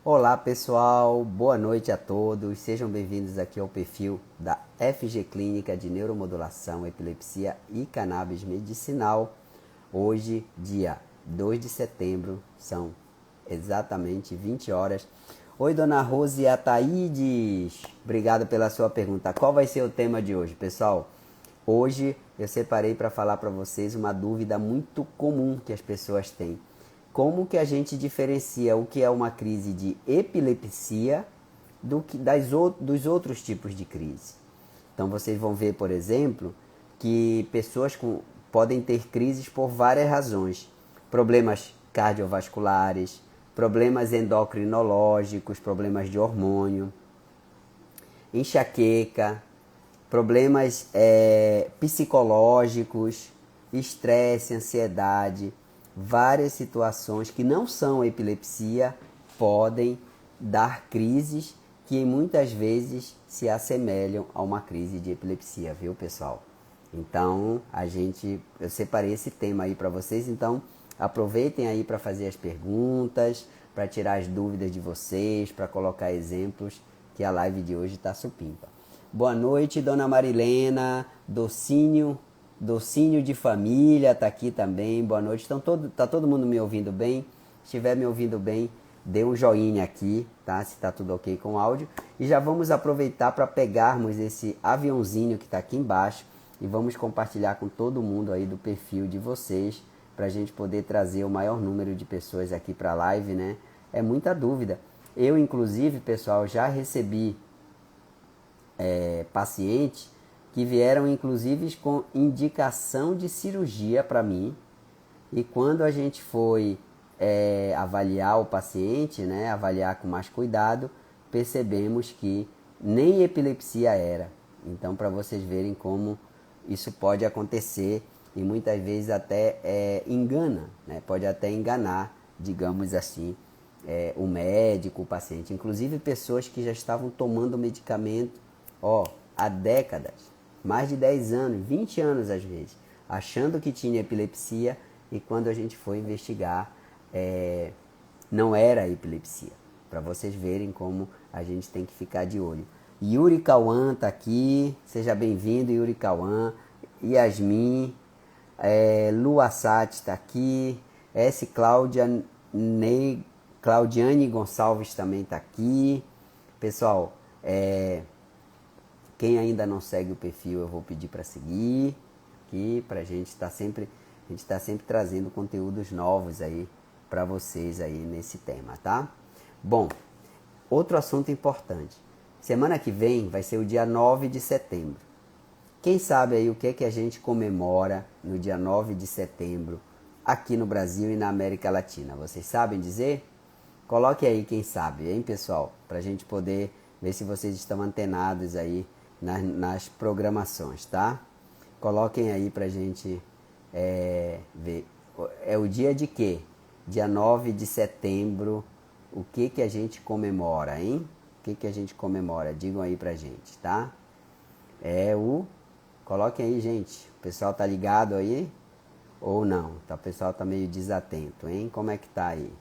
Olá pessoal, boa noite a todos, sejam bem-vindos aqui ao perfil da FG Clínica de Neuromodulação, Epilepsia e Cannabis Medicinal. Hoje, dia 2 de setembro, são exatamente 20 horas. Oi, dona Rose Ataídes, obrigado pela sua pergunta. Qual vai ser o tema de hoje, pessoal? Hoje eu separei para falar para vocês uma dúvida muito comum que as pessoas têm. Como que a gente diferencia o que é uma crise de epilepsia dos outros tipos de crise? Então vocês vão ver, por exemplo, que pessoas podem ter crises por várias razões. Problemas cardiovasculares, problemas endocrinológicos, problemas de hormônio, enxaqueca, problemas psicológicos, estresse, ansiedade. Várias situações que não são epilepsia podem dar crises que muitas vezes se assemelham a uma crise de epilepsia, viu, pessoal? Então, eu separei esse tema aí para vocês, então aproveitem aí para fazer as perguntas, para tirar as dúvidas de vocês, para colocar exemplos, que a live de hoje está supimpa. Boa noite, dona Marilena, Docinho de família tá aqui também, boa noite. Tá todo mundo me ouvindo bem? Se estiver me ouvindo bem, dê um joinha aqui, tá? Se tá tudo ok com o áudio. E já vamos aproveitar para pegarmos esse aviãozinho que tá aqui embaixo e vamos compartilhar com todo mundo aí do perfil de vocês, para a gente poder trazer o maior número de pessoas aqui para a live, né? É muita dúvida. Eu, inclusive, pessoal, já recebi pacientes que vieram inclusive com indicação de cirurgia para mim, e quando a gente foi avaliar o paciente, né, avaliar com mais cuidado, percebemos que nem epilepsia era. Então, para vocês verem como isso pode acontecer e muitas vezes até engana, né, pode até enganar, digamos assim, o médico, o paciente. Inclusive pessoas que já estavam tomando medicamento há décadas, mais de 10 anos, 20 anos às vezes, achando que tinha epilepsia, e quando a gente foi investigar, não era epilepsia. Para vocês verem como a gente tem que ficar de olho. Yuri Cauã está aqui, seja bem-vindo, Yuri Cauã. Yasmin, Lua Sati está aqui, Claudiane Gonçalves também está aqui. Pessoal, quem ainda não segue o perfil, eu vou pedir para seguir aqui, para a gente estar sempre trazendo conteúdos novos aí para vocês aí nesse tema, tá? Bom, outro assunto importante. Semana que vem vai ser o dia 9 de setembro. Quem sabe aí o que é que a gente comemora no dia 9 de setembro aqui no Brasil e na América Latina? Vocês sabem dizer? Coloque aí quem sabe, hein, pessoal? Para a gente poder ver se vocês estão antenados aí nas programações, tá? Coloquem aí pra gente ver. É o dia de quê? Dia 9 de setembro. O que que a gente comemora, hein? O que que a gente comemora? Digam aí pra gente, tá? Coloquem aí, gente. O pessoal tá ligado aí? Ou não? O pessoal tá meio desatento, hein? Como é que tá aí?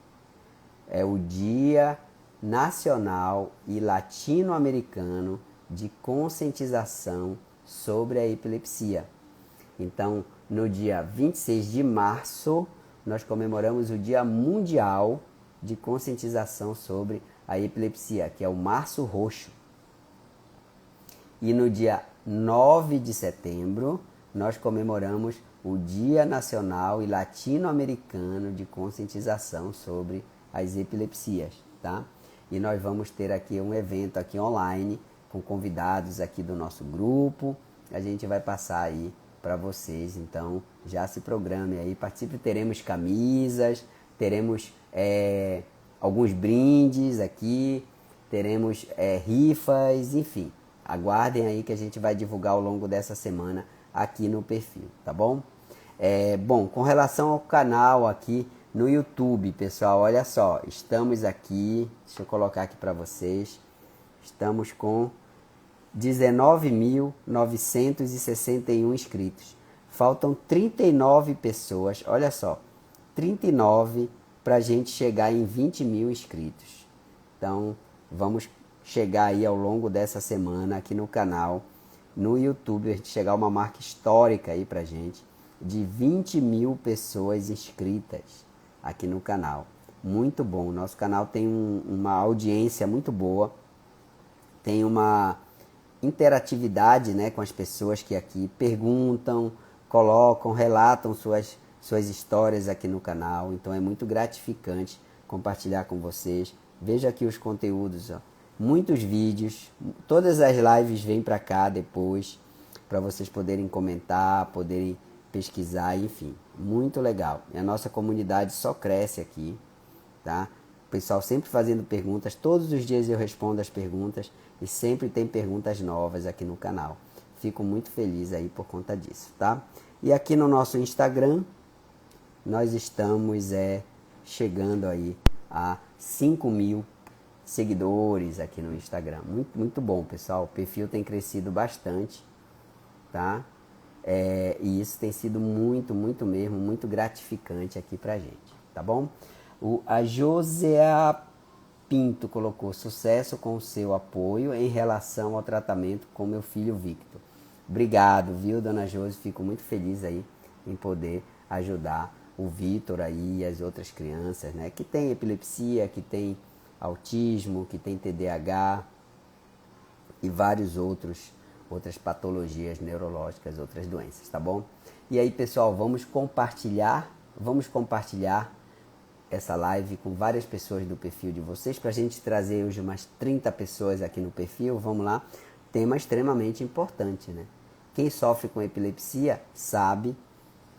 É o Dia Nacional e Latino-Americano de conscientização sobre a epilepsia. Então, no dia 26 de março, nós comemoramos o Dia Mundial de Conscientização sobre a Epilepsia, que é o Março Roxo. E no dia 9 de setembro, nós comemoramos o Dia Nacional e Latino-Americano de Conscientização sobre as epilepsias, tá? E nós vamos ter aqui um evento aqui online, com convidados aqui do nosso grupo. A gente vai passar aí para vocês, então já se programe aí, participe. Teremos camisas, teremos alguns brindes aqui, teremos rifas, enfim. Aguardem aí que a gente vai divulgar ao longo dessa semana aqui no perfil, tá bom? Bom, com relação ao canal aqui no YouTube, pessoal, olha só, estamos aqui, deixa eu colocar aqui para vocês, estamos com 19.961 inscritos. Faltam 39 pessoas, olha só, 39 para a gente chegar em 20 mil inscritos. Então, vamos chegar aí ao longo dessa semana aqui no canal, no YouTube, a gente chegar a uma marca histórica aí pra gente, de 20 mil pessoas inscritas aqui no canal. Muito bom, nosso canal tem uma audiência muito boa, tem uma interatividade, né, com as pessoas que aqui perguntam, colocam, relatam suas histórias aqui no canal. Então é muito gratificante compartilhar com vocês. Veja aqui os conteúdos, ó. Muitos vídeos, todas as lives vêm para cá depois, para vocês poderem comentar, poderem pesquisar, enfim, muito legal. E a nossa comunidade só cresce aqui, tá? O pessoal sempre fazendo perguntas, todos os dias eu respondo as perguntas e sempre tem perguntas novas aqui no canal. Fico muito feliz aí por conta disso, tá? E aqui no nosso Instagram, nós estamos chegando aí a 5 mil seguidores aqui no Instagram. Muito, muito bom, pessoal. O perfil tem crescido bastante, tá? E isso tem sido muito, muito mesmo, muito gratificante aqui pra gente, tá bom? A Josea Pinto colocou: sucesso com o seu apoio em relação ao tratamento com meu filho Victor. Obrigado, viu, dona Josi? Fico muito feliz aí em poder ajudar o Victor aí e as outras crianças, né, que tem epilepsia, que tem autismo, que tem TDAH e várias outras patologias neurológicas, outras doenças, tá bom? E aí, pessoal, vamos compartilhar essa live com várias pessoas do perfil de vocês, para a gente trazer hoje umas 30 pessoas aqui no perfil. Vamos lá, tema extremamente importante, né? Quem sofre com epilepsia sabe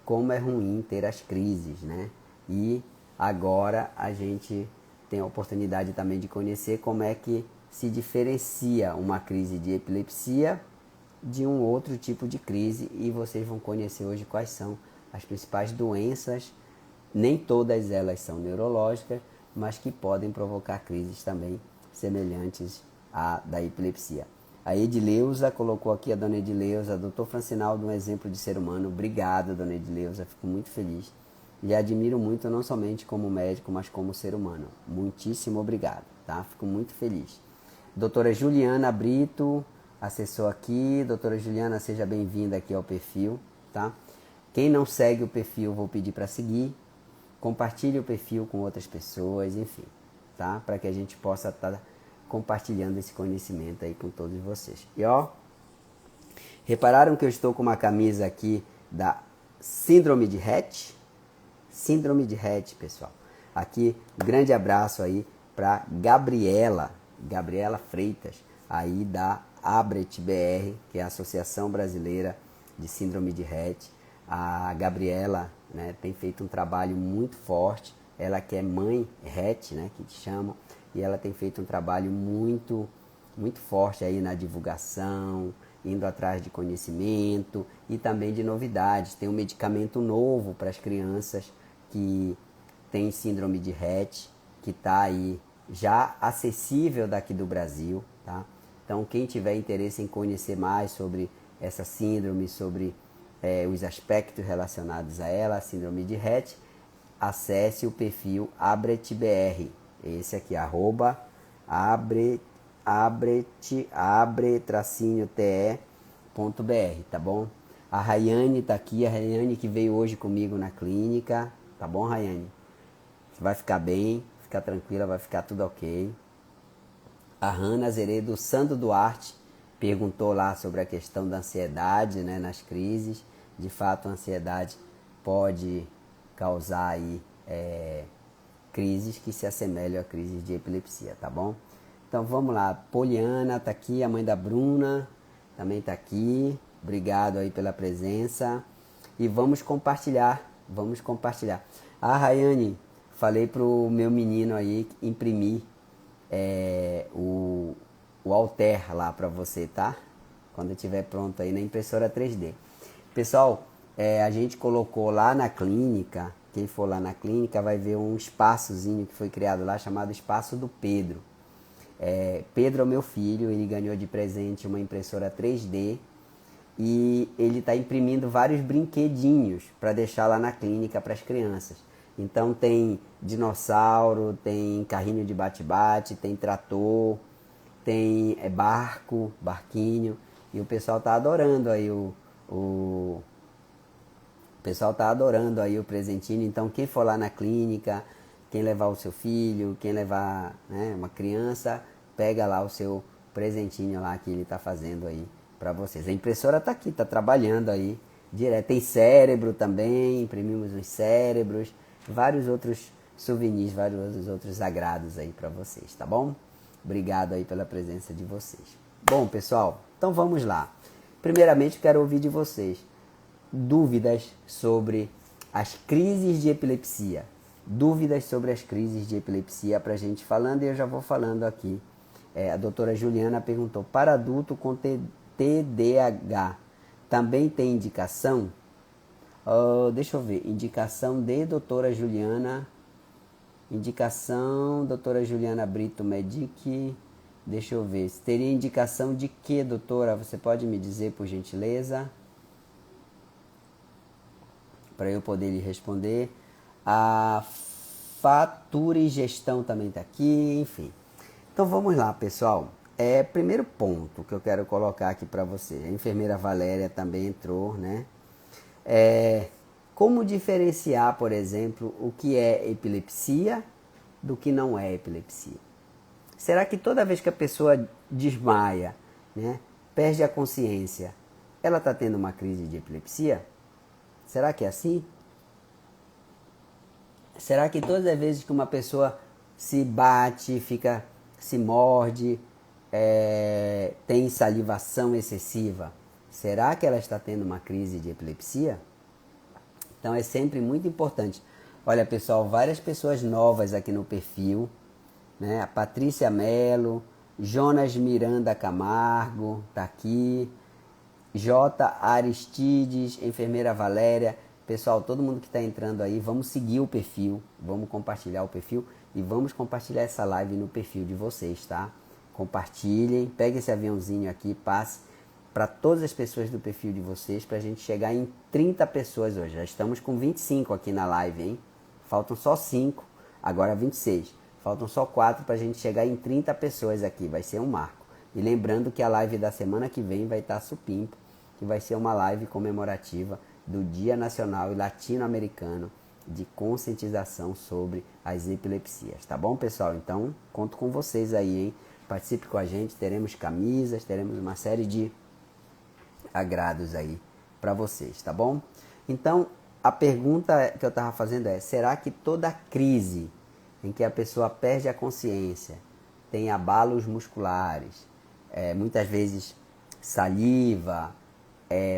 como é ruim ter as crises, né? E agora a gente tem a oportunidade também de conhecer como é que se diferencia uma crise de epilepsia de um outro tipo de crise, e vocês vão conhecer hoje quais são as principais doenças. Nem todas elas são neurológicas, mas que podem provocar crises também semelhantes à da epilepsia. A Edileuza colocou aqui, a dona Edileuza: doutor Francinaldo, um exemplo de ser humano. Obrigado, dona Edileuza, fico muito feliz. E admiro muito, não somente como médico, mas como ser humano. Muitíssimo obrigado, tá? Fico muito feliz. Doutora Juliana Brito acessou aqui. Doutora Juliana, seja bem-vinda aqui ao perfil, tá? Quem não segue o perfil, vou pedir para seguir. Compartilhe o perfil com outras pessoas, enfim, tá? Para que a gente possa estar compartilhando esse conhecimento aí com todos vocês. E ó, repararam que eu estou com uma camisa aqui da Síndrome de Rett? Síndrome de Rett, pessoal. Aqui, um grande abraço aí para Gabriela Freitas, aí da Abret BR, que é a Associação Brasileira de Síndrome de Rett. A Gabriela, né, tem feito um trabalho muito forte. Ela que é mãe Rett, né, que te chama, e ela tem feito um trabalho muito, muito forte aí na divulgação, indo atrás de conhecimento e também de novidades. Tem um medicamento novo para as crianças que têm síndrome de Rett, que está aí já acessível daqui do Brasil, tá? Então, quem tiver interesse em conhecer mais sobre essa síndrome, sobre os aspectos relacionados a ela, a síndrome de Rett, acesse o perfil AbretBR, esse aqui, abre-te.br, tá bom? A Rayane tá aqui, a Rayane que veio hoje comigo na clínica, tá bom, Rayane? Você vai ficar bem, fica tranquila, vai ficar tudo ok. A Hanna Zeredo Sandro Duarte perguntou lá sobre a questão da ansiedade, né, nas crises. De fato, a ansiedade pode causar aí crises que se assemelham a crises de epilepsia, tá bom? Então vamos lá, Poliana tá aqui, a mãe da Bruna também tá aqui. Obrigado aí pela presença. E vamos compartilhar. Ah, Rayane, falei pro meu menino aí imprimir o Alter lá para você, tá? Quando estiver pronto aí na impressora 3D. Pessoal, a gente colocou lá na clínica, quem for lá na clínica vai ver um espaçozinho que foi criado lá chamado Espaço do Pedro. Pedro é o meu filho, ele ganhou de presente uma impressora 3D e ele está imprimindo vários brinquedinhos para deixar lá na clínica para as crianças. Então tem dinossauro, tem carrinho de bate-bate, tem trator, tem barco, barquinho. E o pessoal tá adorando aí o pessoal tá adorando aí o presentinho. Então quem for lá na clínica, quem levar o seu filho, quem levar, né, uma criança, pega lá o seu presentinho lá que ele tá fazendo aí para vocês. A impressora tá aqui, tá trabalhando aí direto. Tem cérebro também, imprimimos os cérebros, vários outros souvenirs, vários outros agrados aí para vocês, tá bom? Obrigado aí pela presença de vocês. Bom, pessoal, então vamos lá. Primeiramente, quero ouvir de vocês dúvidas sobre as crises de epilepsia. Dúvidas sobre as crises de epilepsia para a gente falando, e eu já vou falando aqui. A doutora Juliana perguntou, para adulto com TDAH, também tem indicação? Deixa eu ver, indicação de doutora Juliana, indicação doutora Juliana Brito Medic, deixa eu ver, teria indicação de que, doutora? Você pode me dizer, por gentileza? Para eu poder lhe responder. A fatura e gestão também está aqui, enfim. Então vamos lá, pessoal. Primeiro ponto que eu quero colocar aqui para você. A enfermeira Valéria também entrou, né? Como diferenciar, por exemplo, o que é epilepsia do que não é epilepsia? Será que toda vez que a pessoa desmaia, né, perde a consciência, ela está tendo uma crise de epilepsia? Será que é assim? Será que todas as vezes que uma pessoa se bate, se morde, tem salivação excessiva, será que ela está tendo uma crise de epilepsia? Então é sempre muito importante. Olha, pessoal, várias pessoas novas aqui no perfil, né? A Patrícia Melo, Jonas Miranda Camargo, tá aqui. J. Aristides, enfermeira Valéria. Pessoal, todo mundo que está entrando aí, vamos seguir o perfil, vamos compartilhar o perfil e vamos compartilhar essa live no perfil de vocês, tá? Compartilhem, pegue esse aviãozinho aqui, passe para todas as pessoas do perfil de vocês, para a gente chegar em 30 pessoas hoje. Já estamos com 25 aqui na live, hein? Faltam só 5, agora 26. Faltam só 4 para a gente chegar em 30 pessoas aqui, vai ser um marco. E lembrando que a live da semana que vem vai estar supimpa, que vai ser uma live comemorativa do Dia Nacional e Latino-Americano de conscientização sobre as epilepsias. Tá bom, pessoal? Então, conto com vocês aí, hein? Participe com a gente, teremos camisas, teremos uma série de agrados aí para vocês, tá bom? Então, a pergunta que eu estava fazendo é, será que toda crise em que a pessoa perde a consciência, tem abalos musculares, muitas vezes saliva,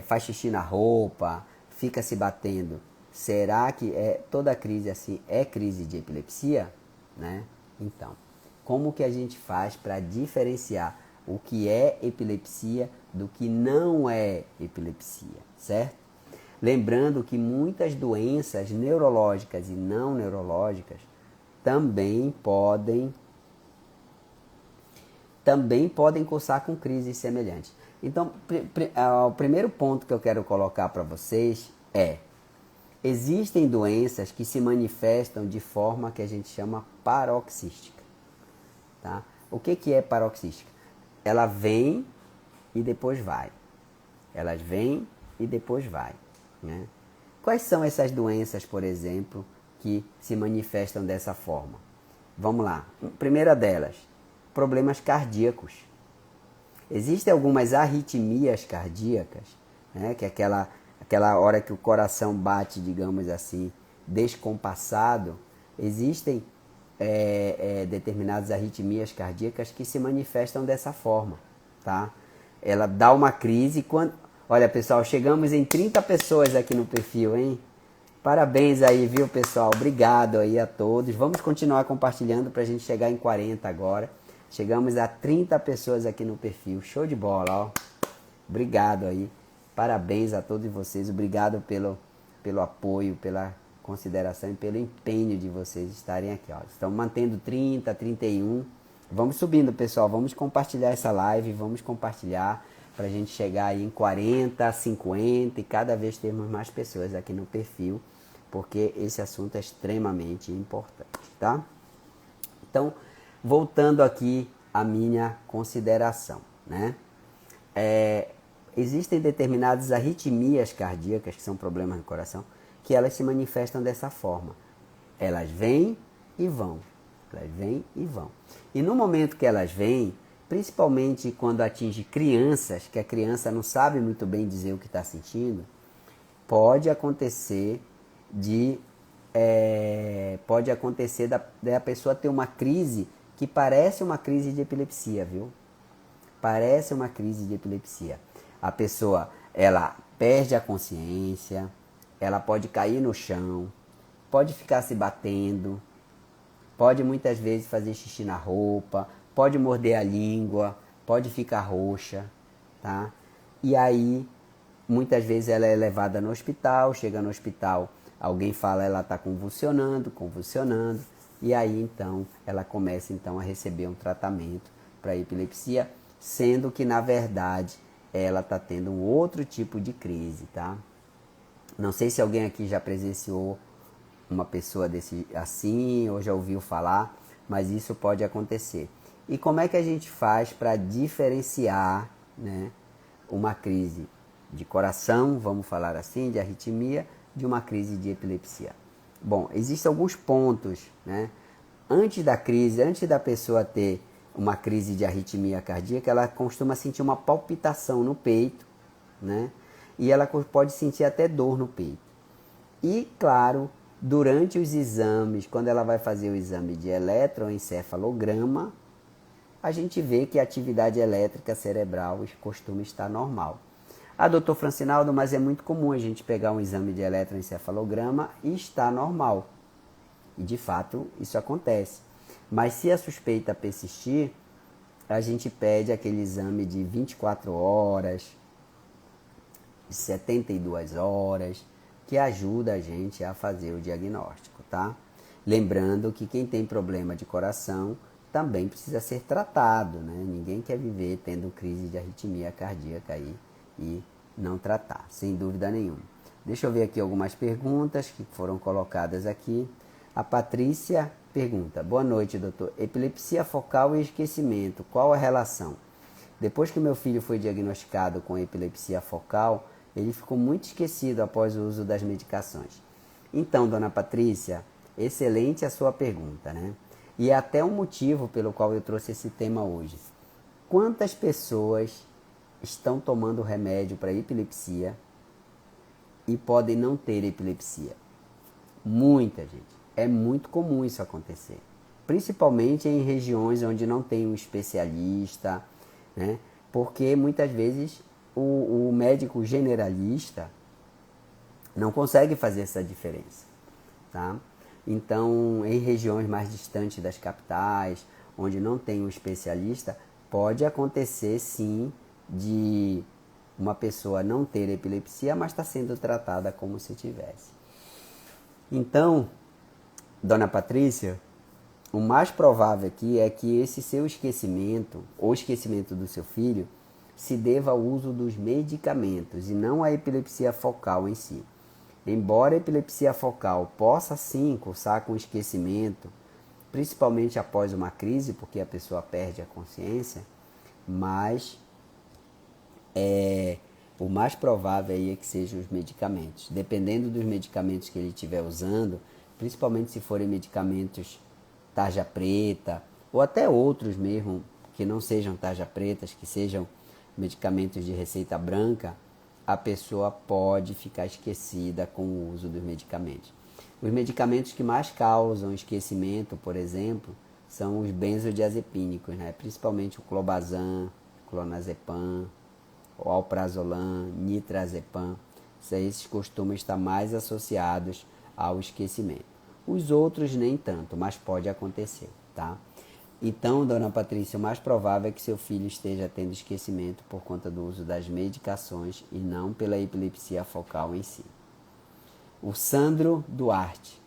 faz xixi na roupa, fica se batendo, será que toda crise assim é crise de epilepsia? Né? Então, como que a gente faz para diferenciar o que é epilepsia do que não é epilepsia, certo? Lembrando que muitas doenças neurológicas e não neurológicas também podem cursar com crises semelhantes. Então, o primeiro ponto que eu quero colocar para vocês existem doenças que se manifestam de forma que a gente chama paroxística. Tá? O que é paroxística? Ela vem e depois vai. Elas vêm e depois vai. Né? Quais são essas doenças, por exemplo, que se manifestam dessa forma? Vamos lá. Primeira delas, problemas cardíacos. Existem algumas arritmias cardíacas, né? Que é aquela hora que o coração bate, digamos assim, descompassado. Existem determinadas arritmias cardíacas que se manifestam dessa forma, tá? Ela dá uma crise quando... Olha, pessoal, chegamos em 30 pessoas aqui no perfil, hein? Parabéns aí, viu, pessoal? Obrigado aí a todos. Vamos continuar compartilhando para a gente chegar em 40 agora. Chegamos a 30 pessoas aqui no perfil. Show de bola, ó. Obrigado aí. Parabéns a todos vocês. Obrigado pelo apoio, pela consideração e pelo empenho de vocês estarem aqui, ó. Estão mantendo 30, 31. Vamos subindo, pessoal. Vamos compartilhar essa live. Vamos compartilhar para a gente chegar aí em 40, 50 e cada vez termos mais pessoas aqui no perfil porque esse assunto é extremamente importante, tá? Então, voltando aqui à minha consideração, né? Existem determinadas arritmias cardíacas, que são problemas no coração, que elas se manifestam dessa forma. Elas vêm e vão. Elas vêm e vão. E no momento que elas vêm, principalmente quando atinge crianças, que a criança não sabe muito bem dizer o que está sentindo, pode acontecer da pessoa ter uma crise que parece uma crise de epilepsia, viu? Parece uma crise de epilepsia. A pessoa, ela perde a consciência, ela pode cair no chão, pode ficar se batendo, pode muitas vezes fazer xixi na roupa, pode morder a língua, pode ficar roxa, tá? E aí, muitas vezes ela é levada no hospital, chega no hospital, alguém fala ela está convulsionando, e aí então ela começa então a receber um tratamento para epilepsia, sendo que na verdade ela está tendo um outro tipo de crise, tá? Não sei se alguém aqui já presenciou uma pessoa assim, ou já ouviu falar, mas isso pode acontecer. E como é que a gente faz para diferenciar, né, uma crise de coração, vamos falar assim, de arritmia, de uma crise de epilepsia? Bom, existem alguns pontos, né? Antes da crise, antes da pessoa ter uma crise de arritmia cardíaca, ela costuma sentir uma palpitação no peito, né? E ela pode sentir até dor no peito. E, claro, durante os exames, quando ela vai fazer o exame de eletroencefalograma, a gente vê que a atividade elétrica cerebral costuma estar normal. Doutor Francinaldo, mas é muito comum a gente pegar um exame de eletroencefalograma e está normal. E de fato isso acontece. Mas se a suspeita persistir, a gente pede aquele exame de 24 horas, 72 horas, que ajuda a gente a fazer o diagnóstico, tá? Lembrando que quem tem problema de coração também precisa ser tratado, né? Ninguém quer viver tendo crise de arritmia cardíaca aí e não tratar, sem dúvida nenhuma. Deixa eu ver aqui algumas perguntas que foram colocadas aqui. A Patrícia pergunta: boa noite, doutor. Epilepsia focal e esquecimento, qual a relação? Depois que meu filho foi diagnosticado com epilepsia focal, ele ficou muito esquecido após o uso das medicações. Então, dona Patrícia, excelente a sua pergunta, né? E é até um motivo pelo qual eu trouxe esse tema hoje. Quantas pessoas estão tomando remédio para epilepsia e podem não ter epilepsia? Muita gente. É muito comum isso acontecer. Principalmente em regiões onde não tem um especialista, né? Porque muitas vezes o médico generalista não consegue fazer essa diferença, tá? Então, em regiões mais distantes das capitais, onde não tem um especialista, pode acontecer sim de uma pessoa não ter epilepsia, mas está sendo tratada como se tivesse. Então, dona Patrícia, o mais provável aqui é que esse seu esquecimento, ou esquecimento do seu filho, se deva ao uso dos medicamentos e não à epilepsia focal em si. Embora a epilepsia focal possa sim cursar com esquecimento, principalmente após uma crise, porque a pessoa perde a consciência, mas o mais provável aí é que sejam os medicamentos. Dependendo dos medicamentos que ele estiver usando, principalmente se forem medicamentos tarja preta, ou até outros mesmo, que não sejam tarja pretas, que sejam medicamentos de receita branca, a pessoa pode ficar esquecida com o uso dos medicamentos. Os medicamentos que mais causam esquecimento, por exemplo, são os benzodiazepínicos, né? Principalmente o clobazam, clonazepam, o alprazolam, nitrazepam. Esses costumam estar mais associados ao esquecimento. Os outros nem tanto, mas pode acontecer, tá? Então, dona Patrícia, o mais provável é que seu filho esteja tendo esquecimento por conta do uso das medicações e não pela epilepsia focal em si. O Sandro Duarte: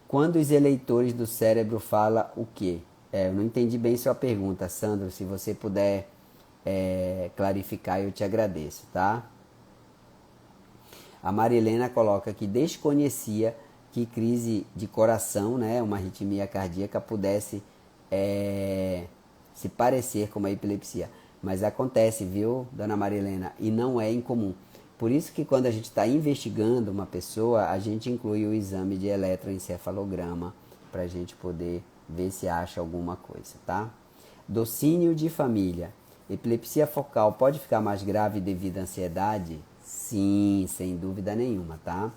quando os eleitores do cérebro falam o quê? Eu não entendi bem sua pergunta, Sandro. Se você puder clarificar, eu te agradeço, tá? A Marilena coloca que desconhecia que crise de coração, né, uma arritmia cardíaca pudesse se parecer com uma epilepsia. Mas acontece, viu, dona Marilena? E não é incomum. Por isso que quando a gente está investigando uma pessoa, a gente inclui o exame de eletroencefalograma para a gente poder ver se acha alguma coisa, tá? Docínio de família. Epilepsia focal pode ficar mais grave devido à ansiedade? Sim, sem dúvida nenhuma, tá?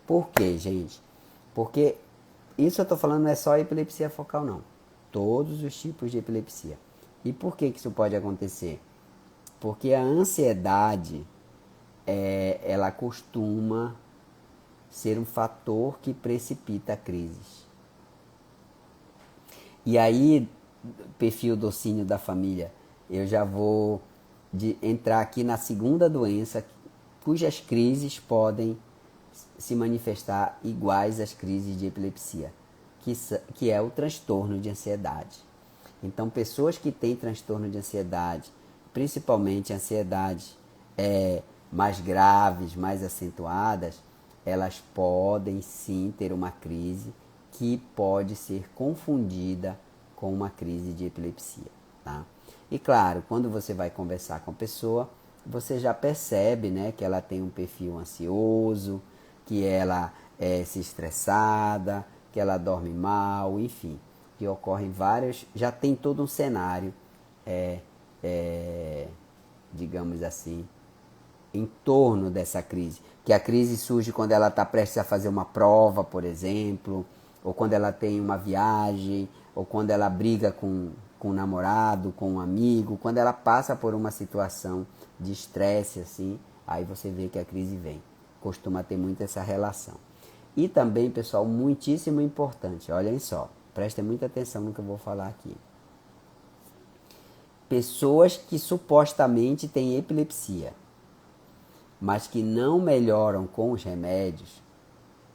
Por quê, gente? Porque isso eu estou falando não é só epilepsia focal, não. Todos os tipos de epilepsia. E por que isso pode acontecer? Porque a ansiedade, ela costuma ser um fator que precipita crises. E aí, perfil docínio da família, eu já vou entrar aqui na segunda doença, cujas crises podem se manifestar iguais às crises de epilepsia, que é o transtorno de ansiedade. Então, pessoas que têm transtorno de ansiedade, principalmente ansiedade mais graves, mais acentuadas, elas podem sim ter uma crise que pode ser confundida com uma crise de epilepsia, tá? E claro, quando você vai conversar com a pessoa, você já percebe, né, que ela tem um perfil ansioso, que ela é se estressada, que ela dorme mal, enfim, que ocorrem vários, já tem todo um cenário, digamos assim, em torno dessa crise. Que a crise surge quando ela está prestes a fazer uma prova, por exemplo, ou quando ela tem uma viagem, ou quando ela briga com um namorado, com um amigo, quando ela passa por uma situação de estresse, assim, aí você vê que a crise vem. Costuma ter muito essa relação. E também, pessoal, muitíssimo importante, olhem só, prestem muita atenção no que eu vou falar aqui. Pessoas que supostamente têm epilepsia, mas que não melhoram com os remédios,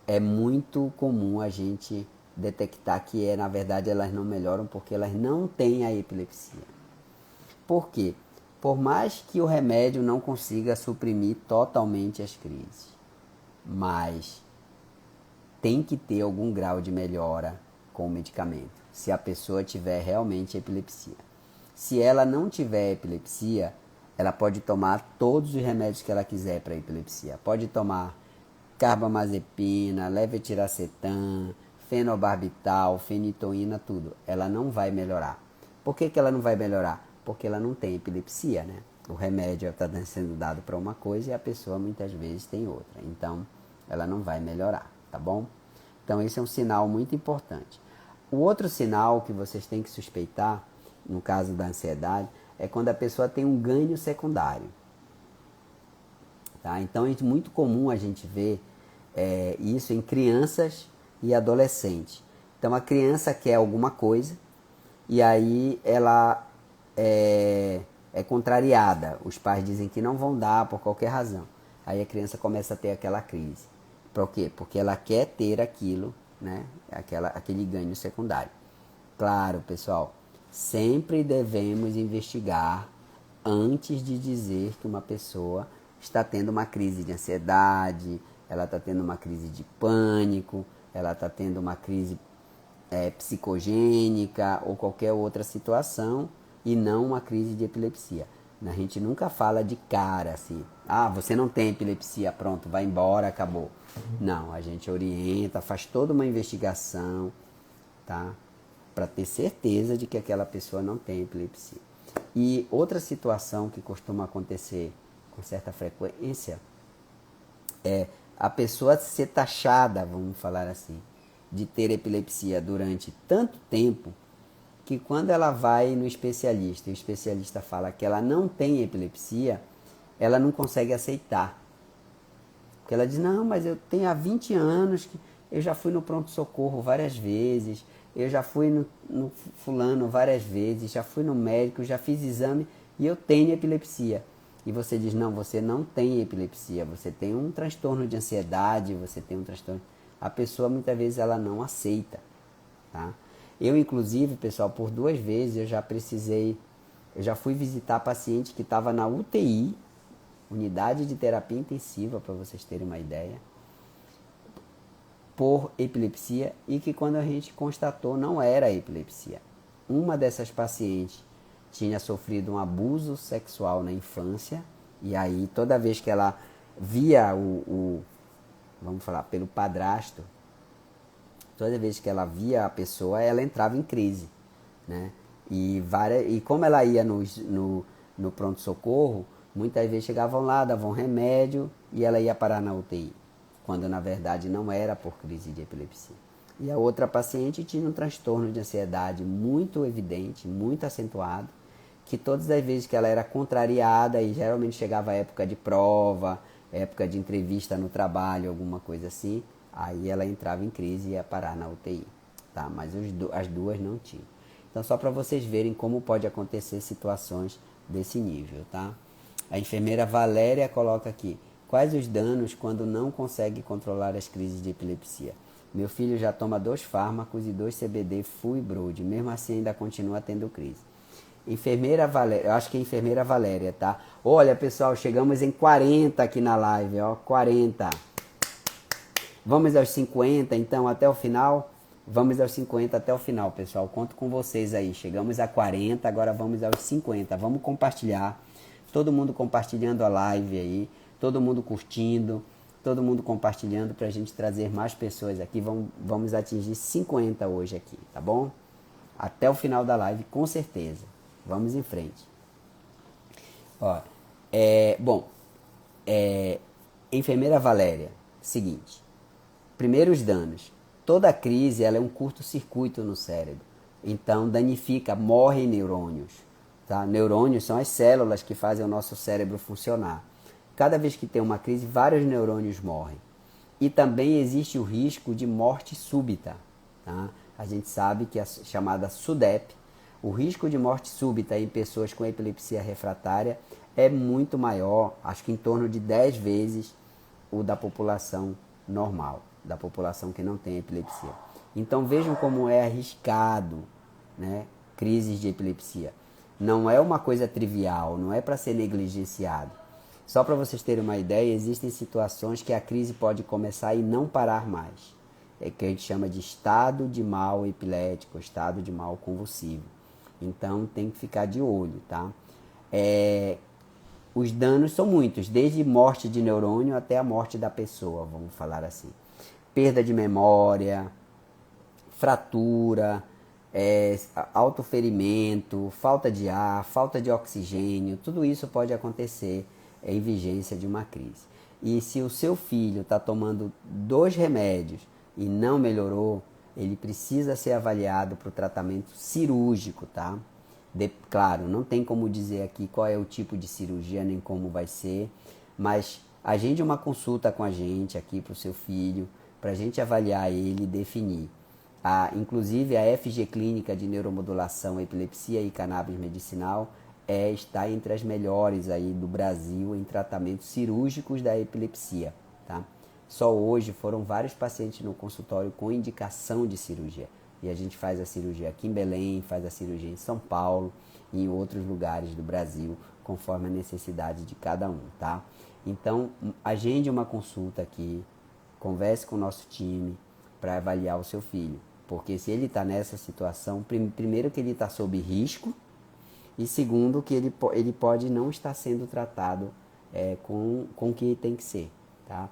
é muito comum a gente detectar que na verdade elas não melhoram porque elas não têm a epilepsia. Por quê? Por mais que o remédio não consiga suprimir totalmente as crises, mas tem que ter algum grau de melhora com o medicamento, se a pessoa tiver realmente epilepsia. Se ela não tiver epilepsia, ela pode tomar todos os remédios que ela quiser para epilepsia. Pode tomar carbamazepina, levetiracetam, fenobarbital, fenitoína, tudo. Ela não vai melhorar. Por que ela não vai melhorar? Porque ela não tem epilepsia, né? O remédio está sendo dado para uma coisa e a pessoa muitas vezes tem outra. Então, ela não vai melhorar, tá bom? Então, esse é um sinal muito importante. O outro sinal que vocês têm que suspeitar, no caso da ansiedade, é quando a pessoa tem um ganho secundário. Tá? Então é muito comum a gente ver isso em crianças e adolescentes. Então a criança quer alguma coisa e aí ela é contrariada. Os pais dizem que não vão dar por qualquer razão. Aí a criança começa a ter aquela crise. Por quê? Porque ela quer ter aquilo, né? Aquele ganho secundário. Claro, pessoal, sempre devemos investigar antes de dizer que uma pessoa está tendo uma crise de ansiedade, ela está tendo uma crise de pânico, ela está tendo uma crise psicogênica ou qualquer outra situação e não uma crise de epilepsia. A gente nunca fala de cara assim, você não tem epilepsia, pronto, vai embora, acabou. Não, a gente orienta, faz toda uma investigação, tá? Para ter certeza de que aquela pessoa não tem epilepsia. E outra situação que costuma acontecer com certa frequência é a pessoa ser taxada, vamos falar assim, de ter epilepsia durante tanto tempo que quando ela vai no especialista e o especialista fala que ela não tem epilepsia, ela não consegue aceitar. Porque ela diz, não, mas eu tenho há 20 anos que eu já fui no pronto-socorro várias vezes, eu já fui no fulano várias vezes, já fui no médico, já fiz exame e eu tenho epilepsia. E você diz, não, você não tem epilepsia, você tem um transtorno de ansiedade, você tem um transtorno... A pessoa muitas vezes ela não aceita, tá? Eu, inclusive, pessoal, por 2 vezes eu já fui visitar paciente que estava na UTI, unidade de terapia intensiva, para vocês terem uma ideia. por epilepsia e que quando a gente constatou não era epilepsia. Uma dessas pacientes tinha sofrido um abuso sexual na infância e aí toda vez que ela via vamos falar, pelo padrasto, toda vez que ela via a pessoa, ela entrava em crise, né? E como ela ia no pronto-socorro, muitas vezes chegavam lá, davam remédio e ela ia parar na UTI, quando na verdade não era por crise de epilepsia. E a outra paciente tinha um transtorno de ansiedade muito evidente, muito acentuado, que todas as vezes que ela era contrariada, e geralmente chegava a época de prova, época de entrevista no trabalho, alguma coisa assim, aí ela entrava em crise e ia parar na UTI. Tá? Mas as duas não tinham. Então, só para vocês verem como pode acontecer situações desse nível. Tá? A enfermeira Valéria coloca aqui: quais os danos quando não consegue controlar as crises de epilepsia? Meu filho já toma 2 fármacos e 2 CBD full e Brode, mesmo assim ainda continua tendo crise. Enfermeira Valéria, eu acho que é enfermeira Valéria, tá? Olha, pessoal, chegamos em 40 aqui na live, ó, 40. Vamos aos 50, então, até o final? Vamos aos 50 até o final, pessoal. Conto com vocês aí. Chegamos a 40, agora vamos aos 50. Vamos compartilhar. Todo mundo compartilhando a live aí, todo mundo curtindo, todo mundo compartilhando para a gente trazer mais pessoas aqui. Vamos atingir 50 hoje aqui, tá bom? Até o final da live, com certeza. Vamos em frente. Ó, enfermeira Valéria, seguinte. Primeiros danos. Toda crise ela é um curto-circuito no cérebro. Então danifica, morrem neurônios. Tá? Neurônios são as células que fazem o nosso cérebro funcionar. Cada vez que tem uma crise, vários neurônios morrem. E também existe o risco de morte súbita. Tá? A gente sabe que a chamada SUDEP, o risco de morte súbita em pessoas com epilepsia refratária é muito maior, acho que em torno de 10 vezes o da população normal, da população que não tem epilepsia. Então vejam como é arriscado, né? Crises de epilepsia. Não é uma coisa trivial, não é para ser negligenciado. Só para vocês terem uma ideia, existem situações que a crise pode começar e não parar mais. É que a gente chama de estado de mal epilético, estado de mal convulsivo. Então tem que ficar de olho, tá? Os danos são muitos, desde morte de neurônio até a morte da pessoa, vamos falar assim. Perda de memória, fratura, autoferimento, falta de ar, falta de oxigênio, tudo isso pode acontecer em vigência de uma crise. E se o seu filho está tomando 2 remédios e não melhorou, ele precisa ser avaliado para o tratamento cirúrgico, tá? Claro, não tem como dizer aqui qual é o tipo de cirurgia, nem como vai ser, mas agende uma consulta com a gente aqui para o seu filho, para a gente avaliar ele e definir. Inclusive a FG Clínica de Neuromodulação, Epilepsia e Cannabis Medicinal está entre as melhores aí do Brasil em tratamentos cirúrgicos da epilepsia, tá? Só hoje foram vários pacientes no consultório com indicação de cirurgia. E a gente faz a cirurgia aqui em Belém, faz a cirurgia em São Paulo e em outros lugares do Brasil, conforme a necessidade de cada um, tá? Então, agende uma consulta aqui, converse com o nosso time para avaliar o seu filho. Porque se ele está nessa situação, primeiro que ele está sob risco e segundo que ele pode não estar sendo tratado com o que tem que ser, tá?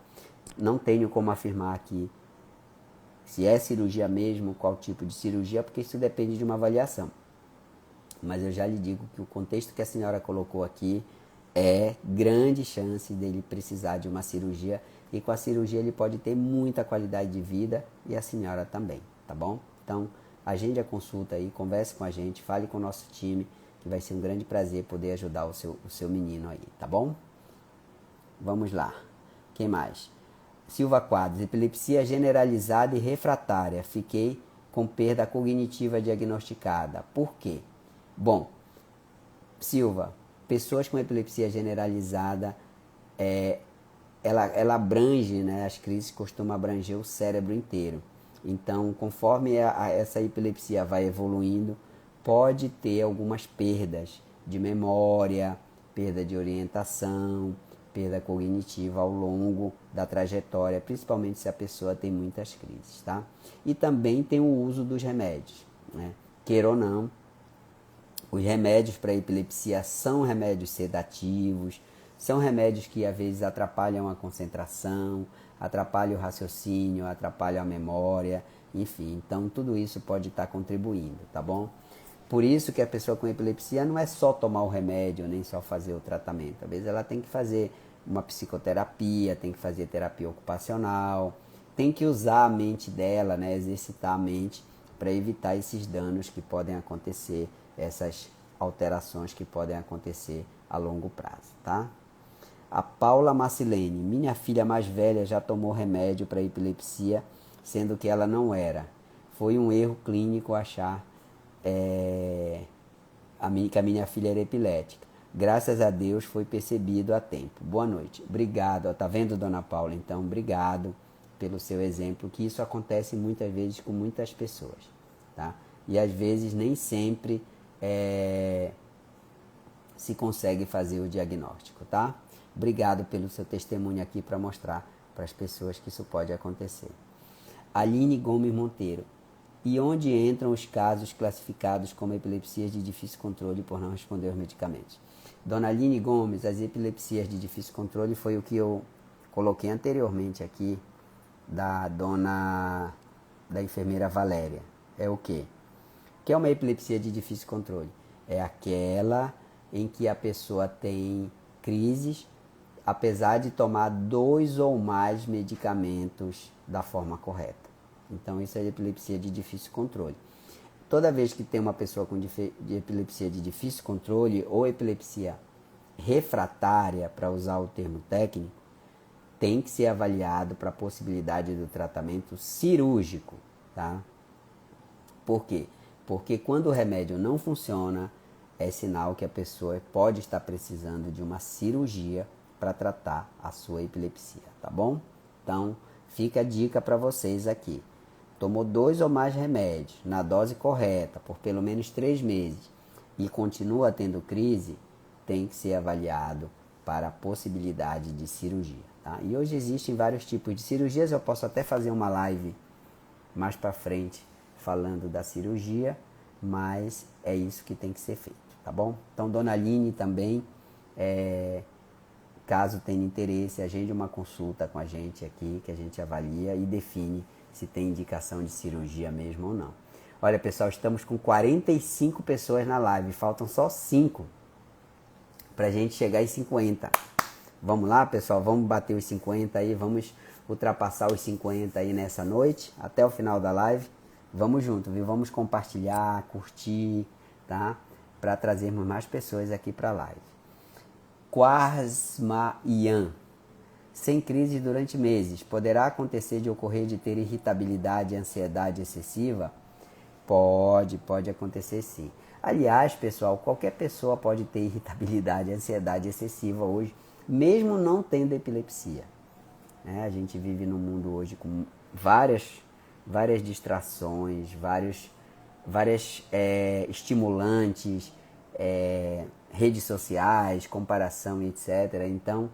Não tenho como afirmar aqui se é cirurgia mesmo, qual tipo de cirurgia, porque isso depende de uma avaliação. Mas eu já lhe digo que o contexto que a senhora colocou aqui é grande chance dele precisar de uma cirurgia, e com a cirurgia ele pode ter muita qualidade de vida e a senhora também, tá bom? Então, agende a consulta aí, converse com a gente, fale com o nosso time, que vai ser um grande prazer poder ajudar o seu menino aí, tá bom? Vamos lá. Quem mais? Silva Quadros, epilepsia generalizada e refratária. Fiquei com perda cognitiva diagnosticada. Por quê? Bom, Silva, pessoas com epilepsia generalizada, ela abrange, né, as crises costumam abranger o cérebro inteiro. Então, conforme essa epilepsia vai evoluindo, pode ter algumas perdas de memória, perda de orientação, perda cognitiva ao longo da trajetória, principalmente se a pessoa tem muitas crises, tá? E também tem o uso dos remédios, né? Queira ou não, os remédios para epilepsia são remédios sedativos, são remédios que às vezes atrapalham a concentração, atrapalham o raciocínio, atrapalham a memória, enfim, então tudo isso pode estar contribuindo, tá bom? Por isso que a pessoa com epilepsia não é só tomar o remédio, nem só fazer o tratamento. Às vezes ela tem que fazer uma psicoterapia, tem que fazer terapia ocupacional, tem que usar a mente dela, né, exercitar a mente para evitar esses danos que podem acontecer, essas alterações que podem acontecer a longo prazo, tá? A Paula Macilene: minha filha mais velha já tomou remédio para epilepsia, sendo que ela não era. Foi um erro clínico achar que a minha filha era epilética. Graças a Deus foi percebido a tempo. Boa noite. Obrigado. Tá vendo, dona Paula? Então, obrigado pelo seu exemplo, que isso acontece muitas vezes com muitas pessoas, tá? E às vezes nem sempre se consegue fazer o diagnóstico, tá? Obrigado pelo seu testemunho aqui para mostrar para as pessoas que isso pode acontecer. Aline Gomes Monteiro: e onde entram os casos classificados como epilepsias de difícil controle por não responder aos medicamentos? Dona Aline Gomes, as epilepsias de difícil controle foi o que eu coloquei anteriormente aqui da enfermeira Valéria. É o quê? Que é uma epilepsia de difícil controle? É aquela em que a pessoa tem crises, apesar de tomar 2 ou mais medicamentos da forma correta. Então, isso é epilepsia de difícil controle. Toda vez que tem uma pessoa com de epilepsia de difícil controle ou epilepsia refratária, para usar o termo técnico, tem que ser avaliado para a possibilidade do tratamento cirúrgico, tá? Por quê? Porque quando o remédio não funciona, é sinal que a pessoa pode estar precisando de uma cirurgia para tratar a sua epilepsia, tá bom? Então, fica a dica para vocês aqui. Tomou 2 ou mais remédios na dose correta por pelo menos 3 meses e continua tendo crise, tem que ser avaliado para a possibilidade de cirurgia, tá? E hoje existem vários tipos de cirurgias, eu posso até fazer uma live mais para frente falando da cirurgia, mas é isso que tem que ser feito, tá bom? Então, dona Aline também, caso tenha interesse, agende uma consulta com a gente aqui, que a gente avalia e define se tem indicação de cirurgia mesmo ou não. Olha, pessoal, estamos com 45 pessoas na live, faltam só 5 para a gente chegar em 50. Vamos lá, pessoal, vamos bater os 50 aí, vamos ultrapassar os 50 aí nessa noite, até o final da live. Vamos junto, viu? Vamos compartilhar, curtir, tá? Para trazermos mais pessoas aqui para a live. Quarsma Ian: sem crise durante meses, poderá acontecer de ocorrer de ter irritabilidade e ansiedade excessiva? Pode acontecer sim. Aliás, pessoal, qualquer pessoa pode ter irritabilidade e ansiedade excessiva hoje, mesmo não tendo epilepsia. A gente vive num mundo hoje com várias distrações, várias estimulantes, redes sociais, comparação e etc. Então,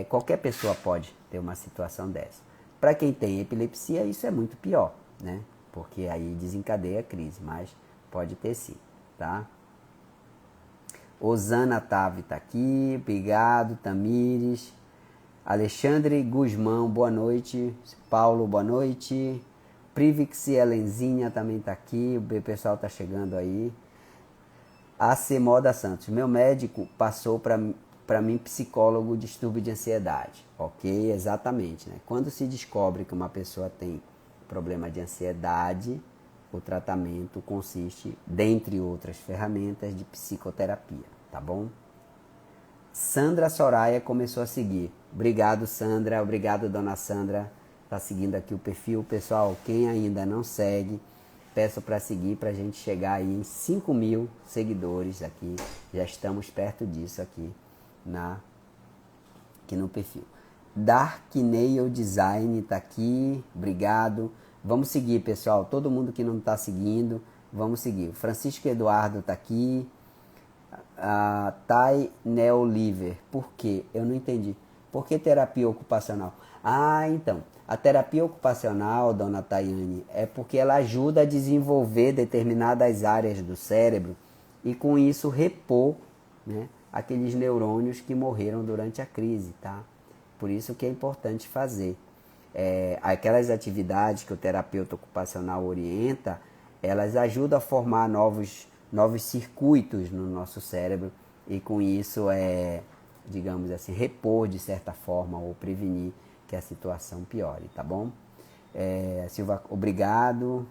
qualquer pessoa pode ter uma situação dessa. Para quem tem epilepsia, isso é muito pior, né? Porque aí desencadeia a crise, mas pode ter sim, tá? Osana Tavi está aqui, obrigado. Tamires. Alexandre Guzmão, boa noite. Paulo, boa noite. Privix Helenzinha também está aqui, o pessoal está chegando aí. AC Moda Santos: meu médico passou para mim psicólogo distúrbio de ansiedade. Ok, exatamente, né? Quando se descobre que uma pessoa tem problema de ansiedade, o tratamento consiste, dentre outras ferramentas, de psicoterapia, tá bom? Sandra Soraya começou a seguir. Obrigado, Sandra. Obrigado, dona Sandra. Tá seguindo aqui o perfil. Pessoal, quem ainda não segue, peço para seguir, para a gente chegar aí em 5.000 seguidores aqui. Já estamos perto disso aqui no perfil. Dark Nail Design tá aqui. Obrigado. Vamos seguir, pessoal. Todo mundo que não está seguindo, vamos seguir. Francisco Eduardo tá aqui. Thay Neoliver. Por quê? Eu não entendi. Por que terapia ocupacional? Então, a terapia ocupacional, dona Tayane, é porque ela ajuda a desenvolver determinadas áreas do cérebro e com isso repor, né, aqueles neurônios que morreram durante a crise, tá? Por isso que é importante fazer. Aquelas atividades que o terapeuta ocupacional orienta, elas ajudam a formar novos circuitos no nosso cérebro e com isso digamos assim, repor de certa forma ou prevenir que a situação piore, tá bom? Silva, obrigado.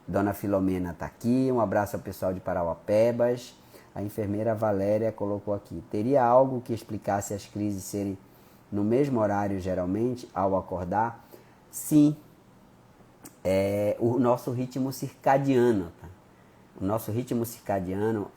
Dona Filomena está aqui, um abraço ao pessoal de Parauapebas. A enfermeira Valéria colocou aqui, teria algo que explicasse as crises serem no mesmo horário geralmente ao acordar? Sim, o nosso ritmo circadiano, tá? O nosso ritmo circadiano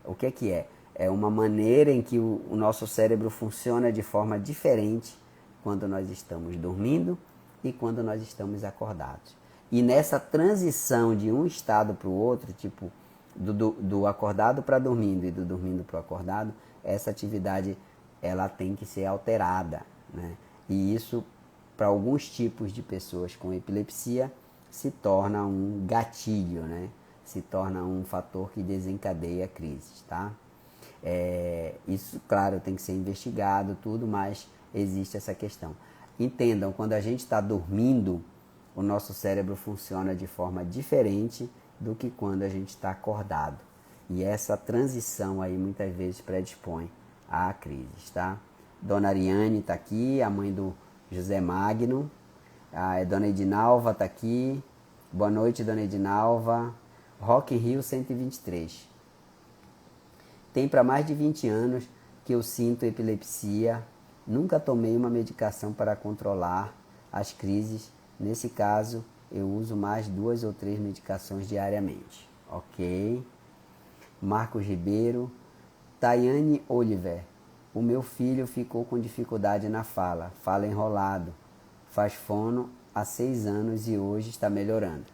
o que é? É uma maneira em que o nosso cérebro funciona de forma diferente quando nós estamos dormindo e quando nós estamos acordados. E nessa transição de um estado para o outro, tipo do acordado para dormindo e do dormindo para o acordado, essa atividade ela tem que ser alterada, né? E isso, para alguns tipos de pessoas com epilepsia, se torna um gatilho, né? Se torna um fator que desencadeia crises, tá? Isso, claro, tem que ser investigado, tudo, mas existe essa questão. Entendam, quando a gente está dormindo, o nosso cérebro funciona de forma diferente do que quando a gente está acordado. E essa transição aí muitas vezes predispõe a crises, tá? Dona Ariane está aqui, a mãe do José Magno. Dona Edinalva está aqui. Boa noite, Dona Edinalva. Rock in Rio 123. Tem para mais de 20 anos que eu sinto epilepsia. Nunca tomei uma medicação para controlar as crises. Nesse caso, eu uso mais 2 ou 3 medicações diariamente. Ok. Marcos Ribeiro. Tayane Oliver. O meu filho ficou com dificuldade na fala enrolado. Faz fono há 6 anos e hoje está melhorando.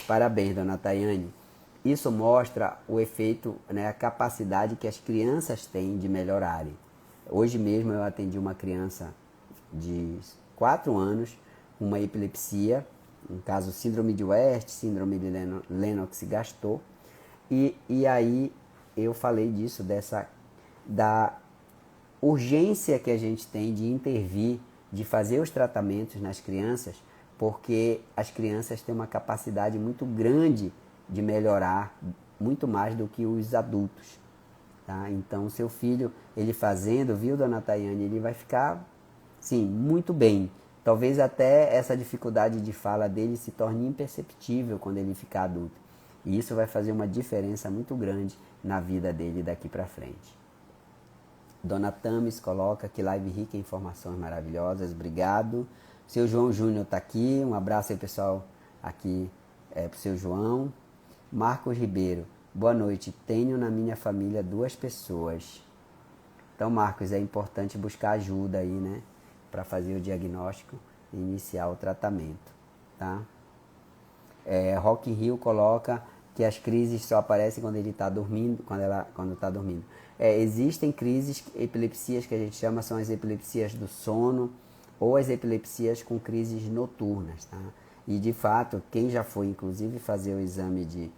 Parabéns, dona Tayane. Isso mostra o efeito, né, a capacidade que as crianças têm de melhorarem. Hoje mesmo eu atendi uma criança de 4 anos com uma epilepsia, no caso síndrome de West, síndrome de Lennox-Gastaut, e aí eu falei disso, da urgência que a gente tem de intervir, de fazer os tratamentos nas crianças, porque as crianças têm uma capacidade muito grande de melhorar, muito mais do que os adultos. Tá? Então, seu filho, ele fazendo, viu, dona Tayane, ele vai ficar, sim, muito bem. Talvez até essa dificuldade de fala dele se torne imperceptível quando ele ficar adulto. E isso vai fazer uma diferença muito grande na vida dele daqui para frente. Dona Tamis coloca que live rica em informações maravilhosas, obrigado. Seu João Júnior está aqui, um abraço aí pessoal aqui para o seu João. Marcos Ribeiro, boa noite, tenho na minha família 2 pessoas. Então, Marcos, é importante buscar ajuda aí, né, para fazer o diagnóstico e iniciar o tratamento, tá? Rock in Rio coloca que as crises só aparecem quando ele está dormindo, quando está dormindo. Existem crises, epilepsias que a gente chama, são as epilepsias do sono ou as epilepsias com crises noturnas, tá? E de fato, quem já foi inclusive fazer o exame de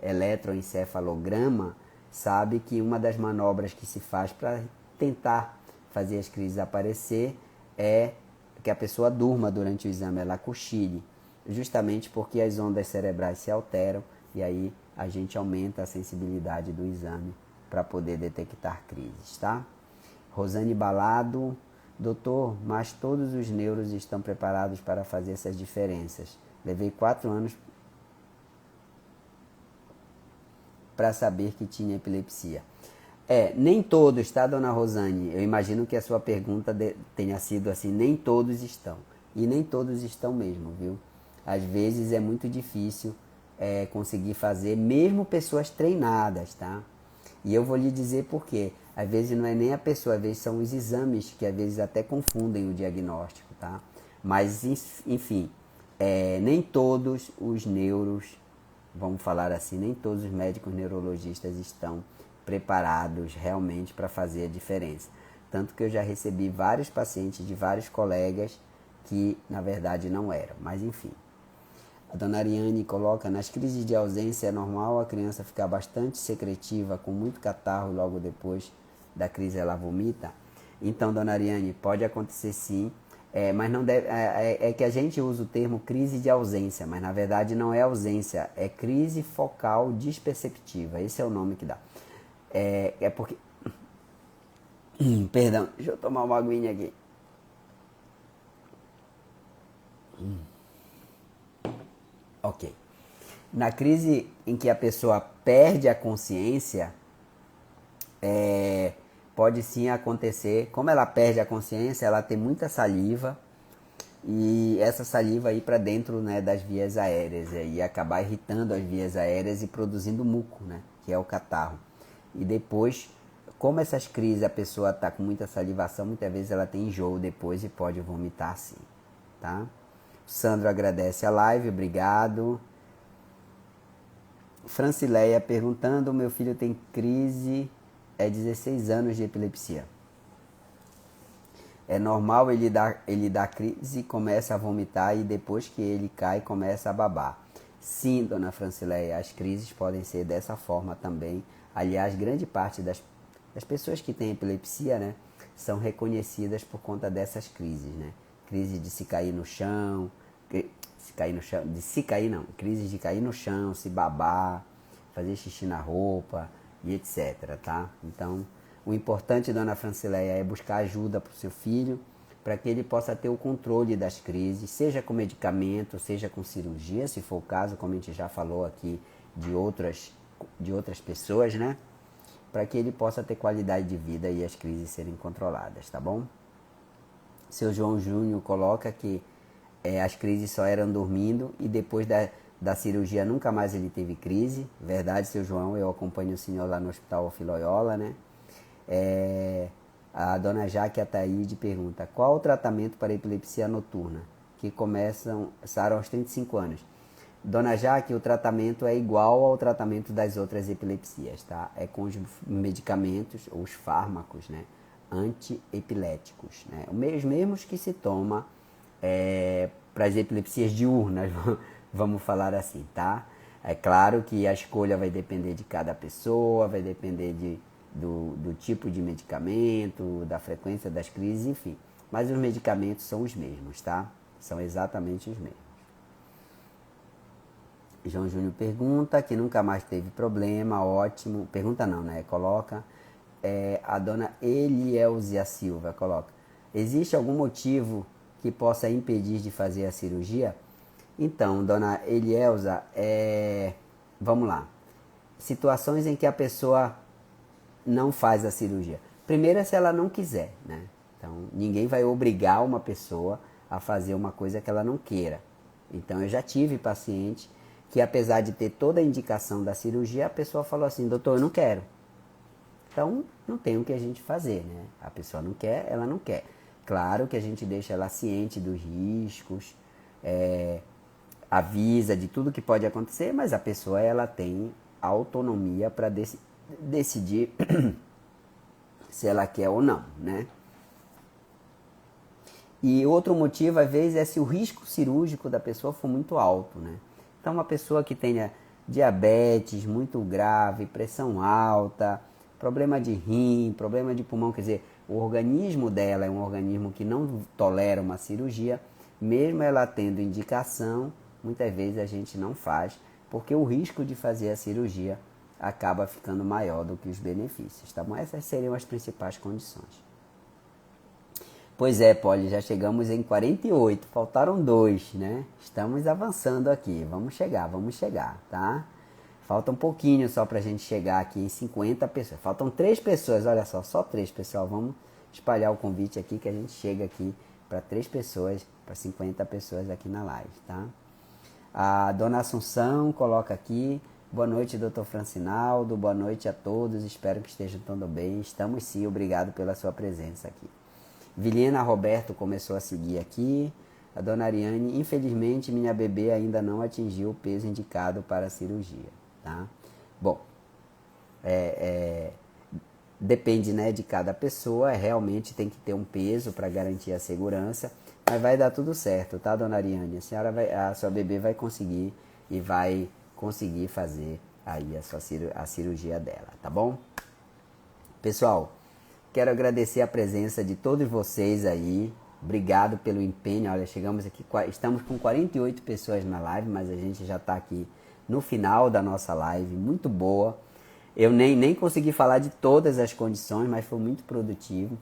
eletroencefalograma sabe que uma das manobras que se faz para tentar fazer as crises aparecer é que a pessoa durma durante o exame, ela cochile, justamente porque as ondas cerebrais se alteram e aí a gente aumenta a sensibilidade do exame para poder detectar crises, tá? Rosane Balado, doutor, mas todos os neuros estão preparados para fazer essas diferenças. Levei 4 anos para saber que tinha epilepsia. Nem todos, tá, dona Rosane? Eu imagino que a sua pergunta tenha sido assim, nem todos estão. E nem todos estão mesmo, viu? Às vezes é muito difícil conseguir fazer, mesmo pessoas treinadas, tá? E eu vou lhe dizer por quê. Às vezes não é nem a pessoa, às vezes são os exames que às vezes até confundem o diagnóstico, tá? Mas, enfim, nem todos os neuros, vamos falar assim, nem todos os médicos neurologistas estão preparados realmente para fazer a diferença. Tanto que eu já recebi vários pacientes de vários colegas que na verdade não eram, mas enfim. A dona Ariane coloca: nas crises de ausência é normal a criança ficar bastante secretiva, com muito catarro, logo depois da crise ela vomita? Então, dona Ariane, pode acontecer sim, mas não deve, é que a gente usa o termo crise de ausência, mas na verdade não é ausência, é crise focal desperceptiva, esse é o nome que dá. É porque... Perdão, deixa eu tomar uma aguinha aqui. Ok. Na crise em que a pessoa perde a consciência, pode sim acontecer. Como ela perde a consciência, ela tem muita saliva e essa saliva ir para dentro, né, das vias aéreas e acabar irritando as vias aéreas e produzindo muco, né, que é o catarro. E depois, como essas crises a pessoa está com muita salivação, muitas vezes ela tem enjoo depois e pode vomitar sim, tá? O Sandro agradece a live, obrigado. Francileia perguntando: meu filho tem crise, 16 anos de epilepsia. É normal ele dar crise e começa a vomitar e depois que ele cai começa a babar? Sim, dona Francileia, as crises podem ser dessa forma também. Aliás, grande parte das pessoas que têm epilepsia, né, são reconhecidas por conta dessas crises, né? Crise de se cair no chão, crises de cair no chão, se babar, fazer xixi na roupa e etc, tá? Então, o importante, dona Francileia, é buscar ajuda para o seu filho, para que ele possa ter o controle das crises, seja com medicamento, seja com cirurgia, se for o caso, como a gente já falou aqui de outras pessoas, né? Para que ele possa ter qualidade de vida e as crises serem controladas, tá bom? Seu João Júnior coloca que as crises só eram dormindo e depois da cirurgia nunca mais ele teve crise. Verdade, seu João, eu acompanho o senhor lá no Hospital Filoiola, né? A dona Jaque Ataíde pergunta: qual o tratamento para epilepsia noturna, que começaram aos 35 anos? Dona Jaque, o tratamento é igual ao tratamento das outras epilepsias, tá? É com os medicamentos, ou os fármacos, né, antiepiléticos, né? Os mesmos que se toma para as epilepsias diurnas, vamos falar assim, tá? É claro que a escolha vai depender de cada pessoa, vai depender do tipo de medicamento, da frequência das crises, enfim. Mas os medicamentos são os mesmos, tá? São exatamente os mesmos. João Júnior pergunta, que nunca mais teve problema, ótimo. Pergunta não, né? Coloca. A dona Elielzia Silva coloca: existe algum motivo que possa impedir de fazer a cirurgia? Então, dona Elielza, vamos lá. Situações em que a pessoa não faz a cirurgia. Primeiro é se ela não quiser, né? Então, ninguém vai obrigar uma pessoa a fazer uma coisa que ela não queira. Então, eu já tive paciente que, apesar de ter toda a indicação da cirurgia, a pessoa falou assim: doutor, eu não quero. Então, não tem o que a gente fazer, né? A pessoa não quer, ela não quer. Claro que a gente deixa ela ciente dos riscos, avisa de tudo que pode acontecer, mas a pessoa ela tem autonomia para decidir se ela quer ou não, né? E outro motivo, às vezes, é se o risco cirúrgico da pessoa for muito alto, né? Então, uma pessoa que tenha diabetes muito grave, pressão alta, problema de rim, problema de pulmão, quer dizer, o organismo dela é um organismo que não tolera uma cirurgia, mesmo ela tendo indicação, muitas vezes a gente não faz, porque o risco de fazer a cirurgia acaba ficando maior do que os benefícios, tá bom? Essas seriam as principais condições. Pois é, Polly, já chegamos em 48, faltaram 2, né? Estamos avançando aqui, vamos chegar, tá? Falta um pouquinho só pra gente chegar aqui em 50 pessoas. Faltam 3 pessoas, olha só 3, pessoal. Vamos espalhar o convite aqui que a gente chega aqui para 3 pessoas, para 50 pessoas aqui na live, tá? A dona Assunção coloca aqui: boa noite, doutor Francinaldo, boa noite a todos, espero que estejam todos bem. Estamos sim, obrigado pela sua presença aqui. Vilena Roberto começou a seguir aqui. A dona Ariane: infelizmente minha bebê ainda não atingiu o peso indicado para a cirurgia, tá? Bom, Depende, né, de cada pessoa, realmente tem que ter um peso para garantir a segurança, mas vai dar tudo certo, tá, dona Ariane? A sua bebê vai conseguir e vai conseguir fazer aí a cirurgia dela, tá bom? Pessoal, quero agradecer a presença de todos vocês aí. Obrigado pelo empenho. Olha, chegamos aqui, estamos com 48 pessoas na live, mas a gente já está aqui no final da nossa live, muito boa. Eu nem consegui falar de todas as condições, mas foi muito produtivo.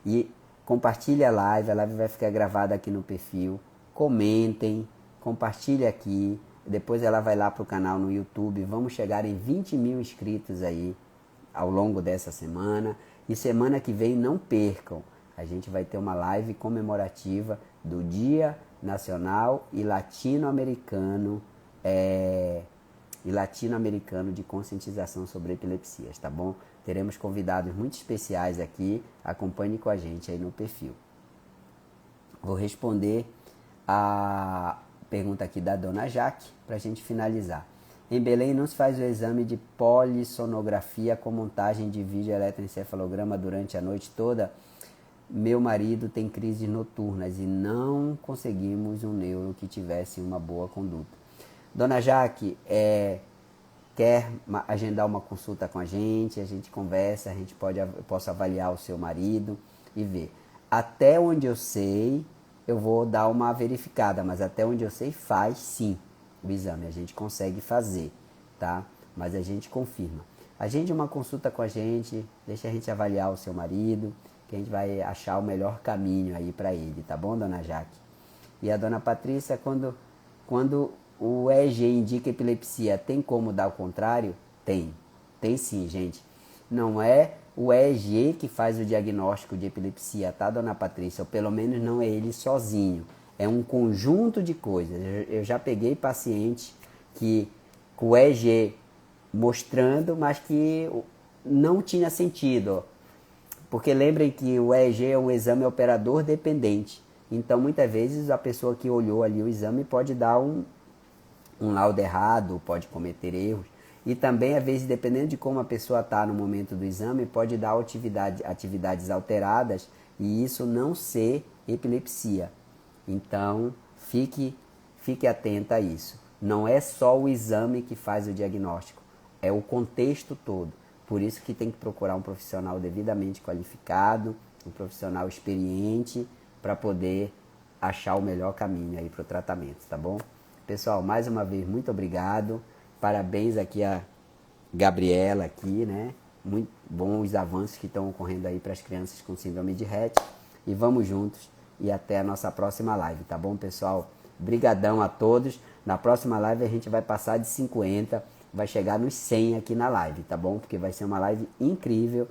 E compartilhe a live vai ficar gravada aqui no perfil. Comentem, compartilhe aqui. Depois ela vai lá para o canal no YouTube. Vamos chegar em 20 mil inscritos aí ao longo dessa semana. E semana que vem não percam. A gente vai ter uma live comemorativa do Dia Nacional e Latino-Americano de conscientização sobre epilepsias, tá bom? Teremos convidados muito especiais aqui, acompanhe com a gente aí no perfil. Vou responder a pergunta aqui da dona Jaque, para a gente finalizar. Em Belém não se faz o exame de polissonografia com montagem de vídeo eletroencefalograma durante a noite toda? Meu marido tem crises noturnas e não conseguimos um neuro que tivesse uma boa conduta. Dona Jaque, quer agendar uma consulta com a gente conversa, eu posso avaliar o seu marido e ver. Até onde eu sei, eu vou dar uma verificada, mas até onde eu sei faz sim o exame, a gente consegue fazer, tá? Mas a gente confirma. Agende uma consulta com a gente, deixa a gente avaliar o seu marido, que a gente vai achar o melhor caminho aí para ele, tá bom, dona Jaque? E a dona Patrícia, quando o EEG indica epilepsia, tem como dar o contrário? Tem sim, gente. Não é o EEG que faz o diagnóstico de epilepsia, tá, dona Patrícia? Ou pelo menos não é ele sozinho. É um conjunto de coisas. Eu já peguei paciente com o EEG mostrando, mas que não tinha sentido. Porque lembrem que o EEG é um exame operador dependente. Então, muitas vezes, a pessoa que olhou ali o exame pode dar um laudo errado, pode cometer erros. E também, às vezes, dependendo de como a pessoa está no momento do exame, pode dar atividades alteradas e isso não ser epilepsia. Então, fique atenta a isso. Não é só o exame que faz o diagnóstico, é o contexto todo. Por isso que tem que procurar um profissional devidamente qualificado, um profissional experiente, para poder achar o melhor caminho aí para o tratamento, tá bom? Pessoal, mais uma vez, muito obrigado. Parabéns aqui a Gabriela aqui, né? Muito bons avanços que estão ocorrendo aí para as crianças com síndrome de Rett. E vamos juntos e até a nossa próxima live, tá bom, pessoal? Brigadão a todos. Na próxima live a gente vai passar de 50, vai chegar nos 100 aqui na live, tá bom? Porque vai ser uma live incrível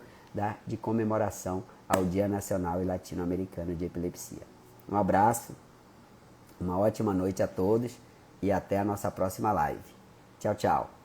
de comemoração ao Dia Nacional e Latino-Americano de Epilepsia. Um abraço, uma ótima noite a todos e até a nossa próxima live. Tchau, tchau.